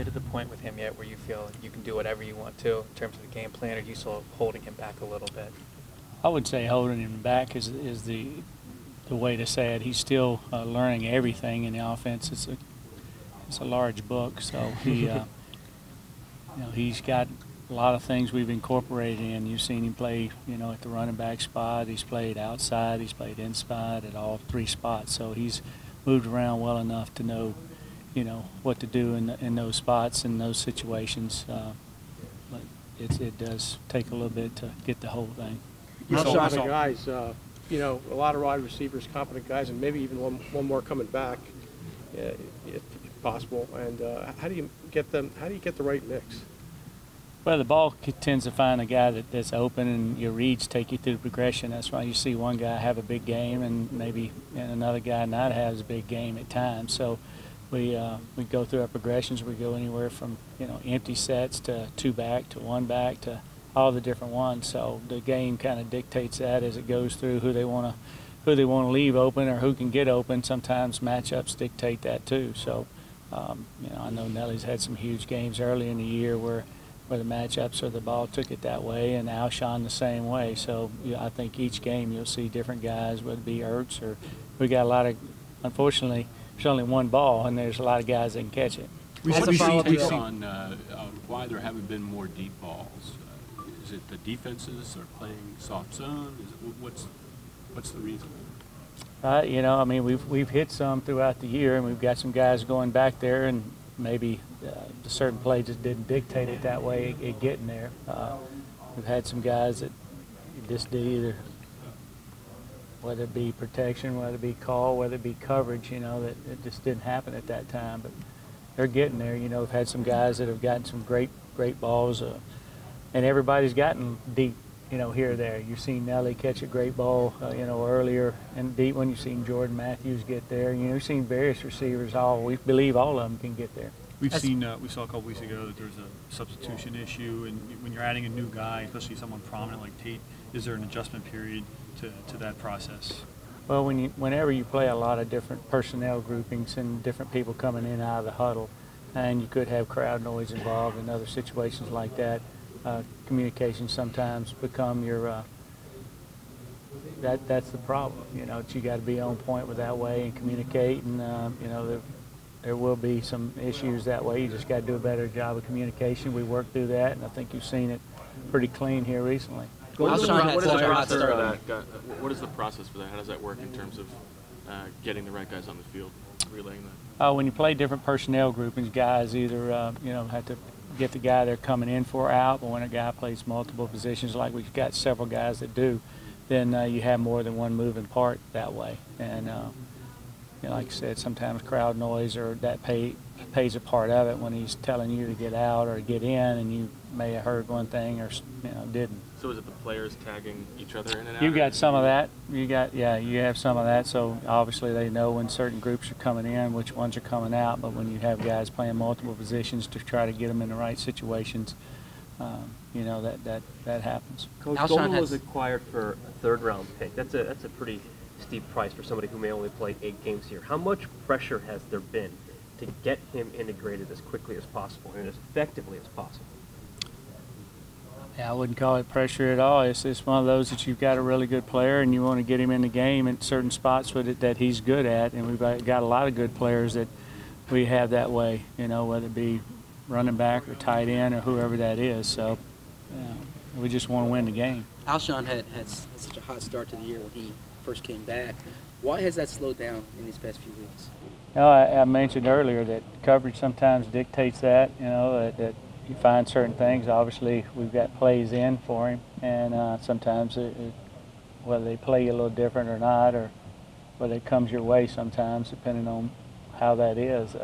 you to the point with him yet where you feel you can do whatever you want to in terms of the game plan, or are you still holding him back a little bit? I would say holding him back is the way to say it. He's still learning everything in the offense. It's a large book, so he he's got a lot of things we've incorporated in. You've seen him play, at the running back spot. He's played outside. He's played inside at all 3 spots. So he's moved around well enough to know, what to do in those spots and those situations. But it does take a little bit to get the whole thing. Outside of guys, a lot of wide receivers, competent guys, and maybe even one more coming back, if possible. And how do you get them? How do you get the right mix? Well, the ball tends to find a guy that's open, and your reads take you through the progression. That's why you see one guy have a big game and maybe another guy not have a big game at times. So we go through our progressions. We go anywhere from empty sets to 2 back to 1 back to all the different ones. So the game kind of dictates that as it goes through who they want to leave open or who can get open. Sometimes matchups dictate that too. So I know Nelly's had some huge games early in the year where the matchups or the ball took it that way, and Alshon the same way. So I think each game you'll see different guys, whether it be Ertz or we got a lot of, unfortunately, there's only one ball, and there's a lot of guys that can catch it. We've seen on why there haven't been more deep balls. Is it the defenses are playing soft zone? What's the reason? We've hit some throughout the year, and we've got some guys going back there, and maybe the certain plays just didn't dictate it that way, it getting there. We've had some guys that just did either, whether it be protection, whether it be call, whether it be coverage, that it just didn't happen at that time. But they're getting there. We've had some guys that have gotten some great balls, and everybody's gotten deep, here or there. You've seen Nelly catch a great ball, earlier and deep one. You've seen Jordan Matthews get there. You've seen various receivers. We believe all of them can get there. We saw a couple weeks ago that there's a substitution issue, and when you're adding a new guy, especially someone prominent like Tate, is there an adjustment period to that process? Well, whenever you play a lot of different personnel groupings and different people coming in and out of the huddle, and you could have crowd noise involved in other situations like that, communication sometimes become your that's the problem. You got to be on point with that way and communicate, and there will be some issues that way. You just got to do a better job of communication. We work through that, and I think you've seen it pretty clean here recently. What is the process for that? How does that work in terms of getting the right guys on the field, relaying that? When you play different personnel groupings, guys either have to get the guy they're coming in for out, but when a guy plays multiple positions, like we've got several guys that do, then you have more than one moving part that way. And like I said, sometimes crowd noise or that pays a part of it when he's telling you to get out or get in, and you may have heard one thing or didn't. So is it the players tagging each other in and out? You got some of that. You have some of that. So obviously they know when certain groups are coming in, which ones are coming out. But when you have guys playing multiple positions to try to get them in the right situations, that happens. Coach, Golden was acquired for a 3rd-round pick. That's a pretty steep price for somebody who may only play 8 games here. How much pressure has there been to get him integrated as quickly as possible and as effectively as possible? Yeah, I wouldn't call it pressure at all. It's one of those that you've got a really good player and you want to get him in the game at certain spots that he's good at, and we've got a lot of good players that we have that way, whether it be running back or tight end or whoever that is. So we just want to win the game. Alshon had such a hot start to the year when he first came back. Why has that slowed down in these past few weeks? I mentioned earlier that coverage sometimes dictates that, that you find certain things. Obviously, we've got plays in for him, and sometimes whether they play you a little different or not, or whether it comes your way sometimes, depending on how that is.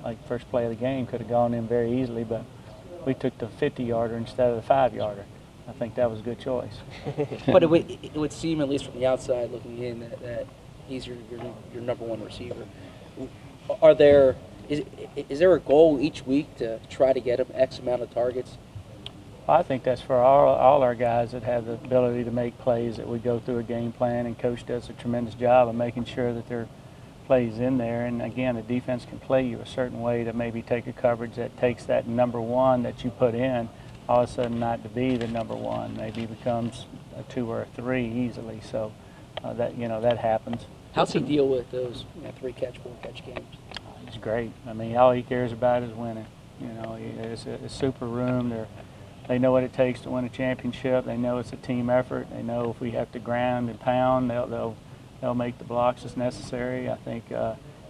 Like first play of the game could have gone in very easily, but we took the 50-yarder instead of the 5-yarder. I think that was a good choice. But it would seem, at least from the outside looking in, that he's your number 1 receiver. Is there a goal each week to try to get him X amount of targets? I think that's for all our guys that have the ability to make plays, that we go through a game plan, and Coach does a tremendous job of making sure that they're plays in there. And again, the defense can play you a certain way to maybe take a coverage that takes that number one that you put in, all of a sudden not to be the number one, maybe becomes a 2 or a 3 easily. So that, you know, that happens. How's he deal with those 3-catch, 4-catch games? It's great. I mean, all he cares about is winning. You know, it's a super room. They know what it takes to win a championship. They know it's a team effort. They know if we have to ground and pound, they'll make the blocks as necessary. I think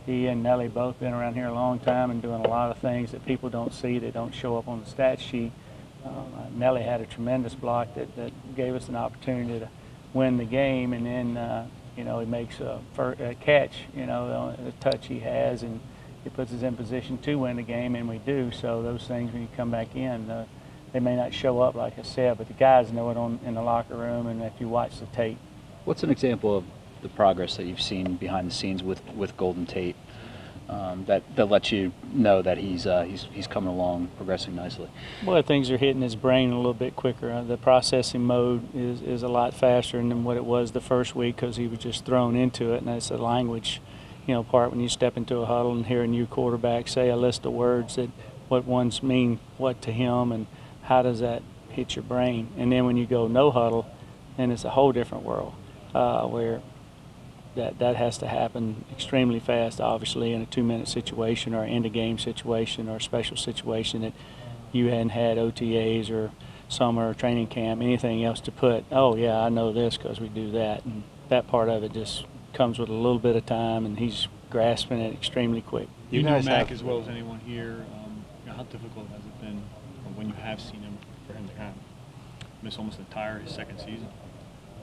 he and Nelly both been around here a long time and doing a lot of things that people don't see, that don't show up on the stat sheet. Nelly had a tremendous block that gave us an opportunity to win the game, and then you know, he makes a catch, you know, the touch he has, and he puts us in position to win the game, and we do. So those things, when you come back in, they may not show up, like I said, but the guys know it in the locker room, and if you watch the tape. What's an example of the progress that you've seen behind the scenes with Golden Tate that lets you know that he's coming along, progressing nicely? Well, things are hitting his brain a little bit quicker. The processing mode is a lot faster than what it was the first week, because he was just thrown into it, and that's the language, you know, part when you step into a huddle and hear a new quarterback say a list of words that what ones mean what to him, and how does that hit your brain. And then when you go no huddle, then it's a whole different world where that has to happen extremely fast, obviously, in a 2-minute situation or an end-of-game situation or a special situation that you hadn't had OTAs or summer or training camp, anything else to put, oh, yeah, I know this because we do that. And that part of it just comes with a little bit of time, and he's grasping it extremely quick. You know Mac as well as anyone here. You know, how difficult has it been, or when you have seen him, for him to kind of miss almost his second season?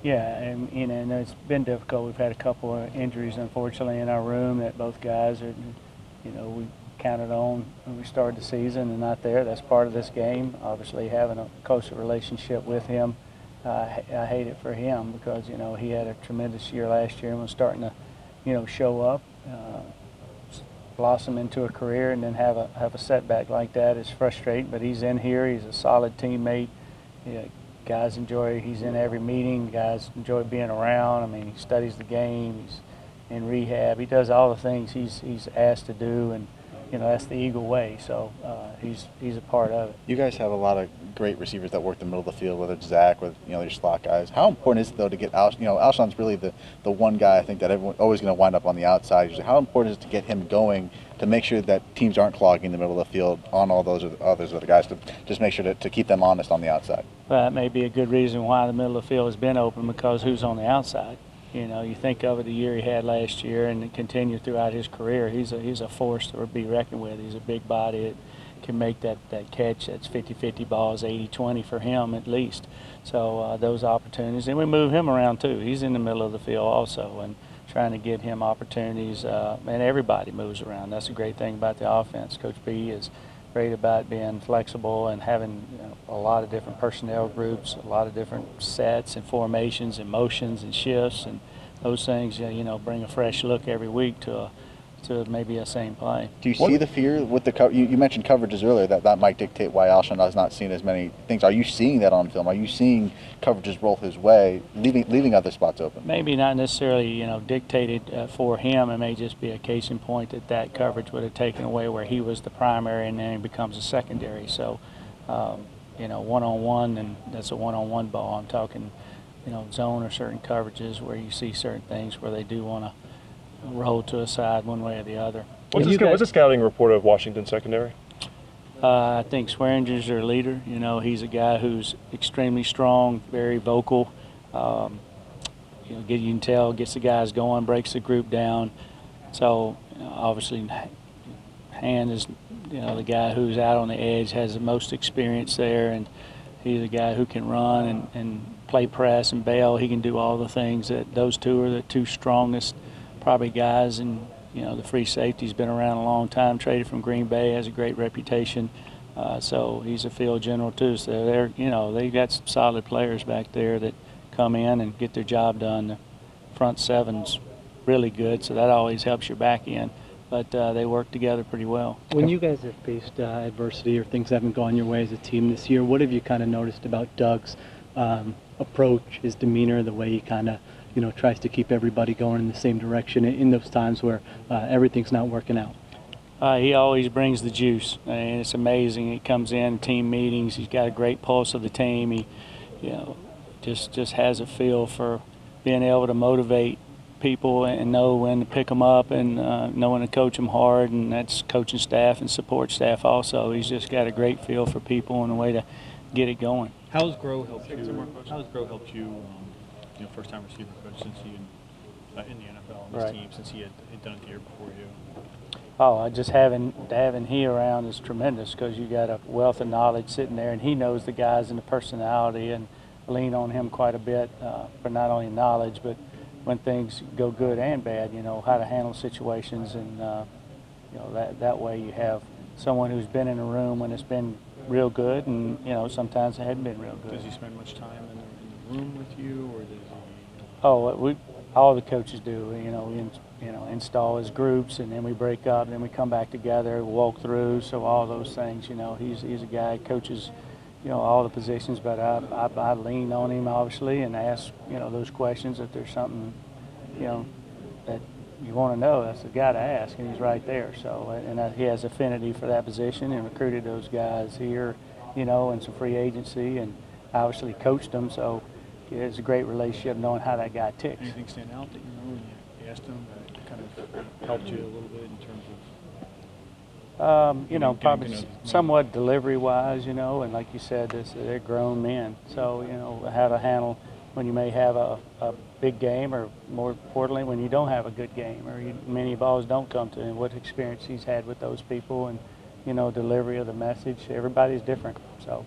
Yeah, and you know, and it's been difficult. We've had a couple of injuries, unfortunately, in our room that both guys are, you know, we counted on when we started the season and not there. That's part of this game. Obviously, having a closer relationship with him, I hate it for him because, you know, he had a tremendous year last year and was starting to, you know, show up, blossom into a career, and then have a setback like that is frustrating. But he's in here. He's a solid teammate. Yeah, guys enjoy, he's in every meeting, guys enjoy being around. I mean, he studies the game, he's in rehab, he does all the things he's asked to do, and you know, that's the Eagle way, so he's a part of it. You guys have a lot of great receivers that work the middle of the field, whether it's Zach or, you know, your slot guys. How important is it, though, to get you know, Alshon's really the one guy I think that everyone always going to wind up on the outside. How important is it to get him going to make sure that teams aren't clogging the middle of the field on all those other guys, to just make sure to keep them honest on the outside? That may be a good reason why the middle of the field has been open, because who's on the outside? You know, you think of it, the year he had last year and it continued throughout his career. He's a force to be reckoned with. He's a big body that can make that catch. That's 50-50 balls, 80-20 for him at least. So those opportunities. And we move him around too. He's in the middle of the field also, and trying to give him opportunities. And everybody moves around. That's a great thing about the offense. Coach B is great about being flexible and having, you know, a lot of different personnel groups, a lot of different sets and formations and motions and shifts, and those things, you know, bring a fresh look every week to maybe a same play. Do you see the fear with the you mentioned coverages earlier, that might dictate why Alshon has not seen as many things. Are you seeing that on film? Are you seeing coverages roll his way, leaving other spots open? Maybe not necessarily, you know, dictated for him. It may just be a case in point that coverage would have taken away where he was the primary, and then he becomes a secondary. So, you know, one-on-one, and that's a one-on-one ball. I'm talking, you know, zone or certain coverages where you see certain things where they do want to roll to a side one way or the other. What's the scouting report of Washington secondary? I think Swearinger's their leader. You know, he's a guy who's extremely strong, very vocal. You know, you can tell, gets the guys going, breaks the group down. So, you know, obviously, Hand is, you know, the guy who's out on the edge, has the most experience there, and he's a guy who can run and play press and bail. He can do all the things that those two are the two strongest probably guys. And you know, the free safety's been around a long time, traded from Green Bay, has a great reputation. So he's a field general too. So they're, you know, they've got some solid players back there that come in and get their job done. The front seven's really good, so that always helps your back end. But they work together pretty well. When you guys have faced adversity or things haven't gone your way as a team this year, what have you kind of noticed about Doug's approach, his demeanor, the way he kind of tries to keep everybody going in the same direction in those times where everything's not working out? He always brings the juice, and it's amazing. He comes in team meetings. He's got a great pulse of the team. He, just has a feel for being able to motivate people and know when to pick them up and know when to coach them hard, and that's coaching staff and support staff also. He's just got a great feel for people and a way to get it going. How's Grow helped you? How's Grow helped you? First-time receiver coach since he in the NFL on his team since he had done it the year before you. Oh, just having he around is tremendous because you got a wealth of knowledge sitting there, and he knows the guys and the personality, and lean on him quite a bit for not only knowledge but when things go good and bad, how to handle situations, and that way you have someone who's been in a room when it's been real good, and sometimes it hadn't been real good. Does he spend much time in the room with you, or does he? Oh, all the coaches do. We install his groups, and then we break up, and then we come back together, walk through. So all those things, he's a guy who coaches, all the positions. But I lean on him obviously and ask those questions if there's something that you want to know. That's the guy to ask, and he's right there. So and he has affinity for that position and recruited those guys here, in some free agency, and obviously coached them. So it's a great relationship knowing how that guy ticks. Anything stand out that when you asked him that kind of helped you a little bit in terms of? Probably somewhat delivery-wise, and like you said, they're grown men. So, how to handle when you may have a big game, or more importantly, when you don't have a good game, or many balls don't come to him, what experience he's had with those people, and, delivery of the message. Everybody's different, so.